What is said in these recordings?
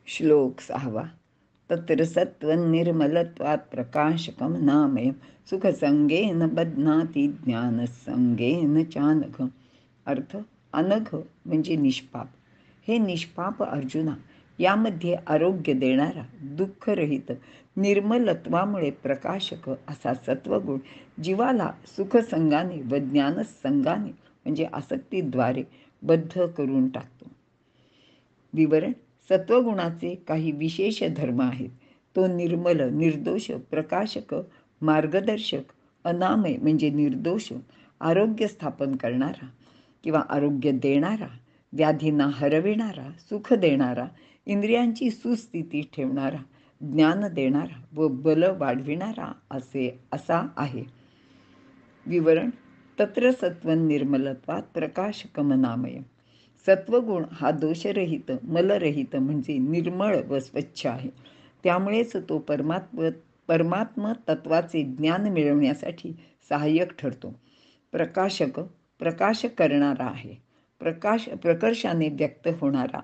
श्लोक 6. तत्र सत्त्वं निर्मलत्वात् प्रकाशकं नामयं सुखसंगेन बध्नाति ज्ञानसंगेन चानघ. अर्थ: अनघ म्हणजे निष्पाप. हे निष्पाप अर्जुना, यामध्ये आरोग्य देणारा, दुःखरहित, निर्मलत्वामुळे प्रकाशक असा सत्वगुण जीवाला सुखसंगाने व ज्ञानसंगाने म्हणजे आसक्तीद्वारे बद्ध करून टाकतो. विवरण: सत्वगुणाचे काही विशेष धर्म आहेत. तो निर्मल, निर्दोष, प्रकाशक, मार्गदर्शक, अनामय म्हणजे निर्दोष, आरोग्य स्थापन करणारा किंवा आरोग्य देणारा, व्याधींना हरविणारा, सुख देणारा, इंद्रियांची सुस्थिती ठेवणारा, ज्ञान देणारा व बल वाढविणारा असा आहे. विवरण: तत्र सत्वं निर्मलत्वात् प्रकाशकम नामयम्. सत्वगुण हा दोषरहित, मलरहित म्हणजे निर्मळ व स्वच्छ आहे. त्यामुळेच तो परमात्म तत्वाचे ज्ञान मिळवण्यासाठी सहाय्यक ठरतो. प्रकाशक, प्रकाश करणारा आहे. प्रकर्षाने व्यक्त होणारा.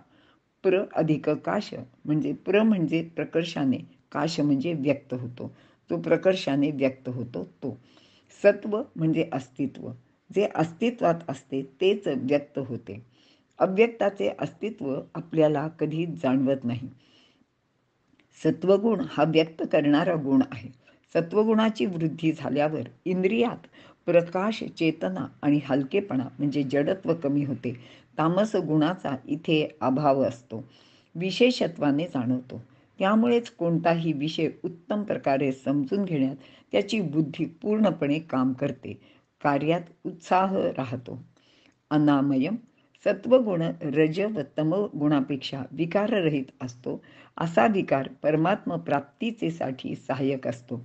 अधिक काश म्हणजे म्हणजे प्रकर्षाने, काश म्हणजे व्यक्त होतो. तो प्रकर्षाने व्यक्त होतो तो. सत्व म्हणजे अस्तित्व. जे अस्तित्वात असते तेच व्यक्त होते. अव्यक्ताचे अस्तित्व आपल्याला कधी जाणवत नाही. सत्वगुण हा व्यक्त करणारा गुण आहे. सत्वगुणाची वृद्धी झाल्यावर इंद्रियात प्रकाश, चेतना आणि हलकेपणा म्हणजे जडत्व कमी होते. तामस गुणाचा इथे अभाव असतो, विशेषत्वाने जाणवतो. त्यामुळेच कोणताही विषय उत्तम प्रकारे समजून घेण्यात त्याची बुद्धी पूर्णपणे काम करते. कार्यात उत्साह राहतो. अनामयम: सत्वगुण रज व तम गुणापेक्षा विकाररहित असतो. असा विकार परमात्म प्राप्तीचे साठी सहाय्यक असतो.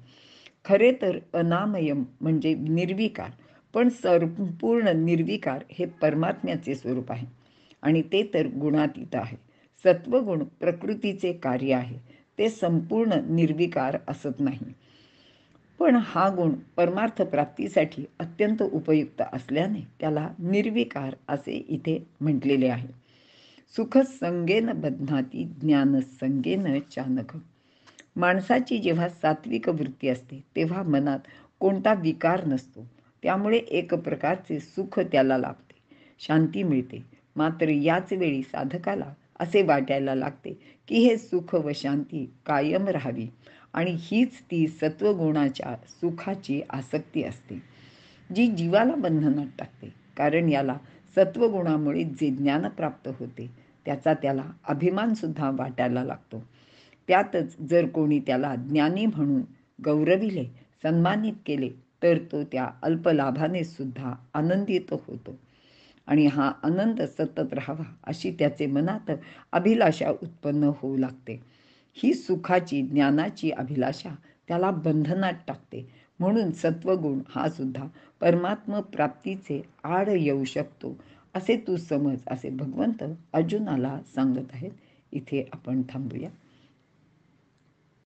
खरे तर अनामयम म्हणजे निर्विकार, पण संपूर्ण निर्विकार हे परमात्म्याचे स्वरूप आहे आणि ते तर गुणातीत आहे. सत्वगुण प्रकृतीचे कार्य आहे. ते संपूर्ण निर्विकार असत नाही, पण हा गुण परमार्थ प्राप्तीसाठी अत्यंत उपयुक्त असल्याने त्याला निर्विकार असे इथे म्हटलेले आहे. सुख संगेन बध्नाती ज्ञान संगेन चानघ. माणसाची जेव्हा सात्विक वृत्ती असते तेव्हा मनात कोणता विकार नसतो. त्यामुळे एक प्रकारचे सुख त्याला लाभते, शांती मिळते. मात्र याच वेळी साधकाला असे वाटायला लागते की हे सुख व शांती कायम राहावी आणि हीच ती सत्वगुणाच्या सुखाची आसक्ती असते, जी जीवाला बंधनात टाकते. कारण याला सत्वगुणामुळे जे ज्ञान प्राप्त होते त्याचा त्याला अभिमान सुद्धा वाटायला लागतो. त्यातच जर कोणी त्याला ज्ञानी म्हणून गौरविले, सन्मानित केले तर तो त्या अल्पलाभाने सुद्धा आनंदित होतो आणि हा आनंद सतत राहावा अशी त्याचे मनात अभिलाषा उत्पन्न होऊ लागते. ही सुखाची, ज्ञानाची अभिलाषा त्याला बंधनात टाकते. म्हणून सत्वगुण हा सुद्धा परमात्म प्राप्तीचे आड येऊ शकतो असे तू समज, असे भगवंत अर्जुनाला सांगत आहेत. इथे आपण थांबूया.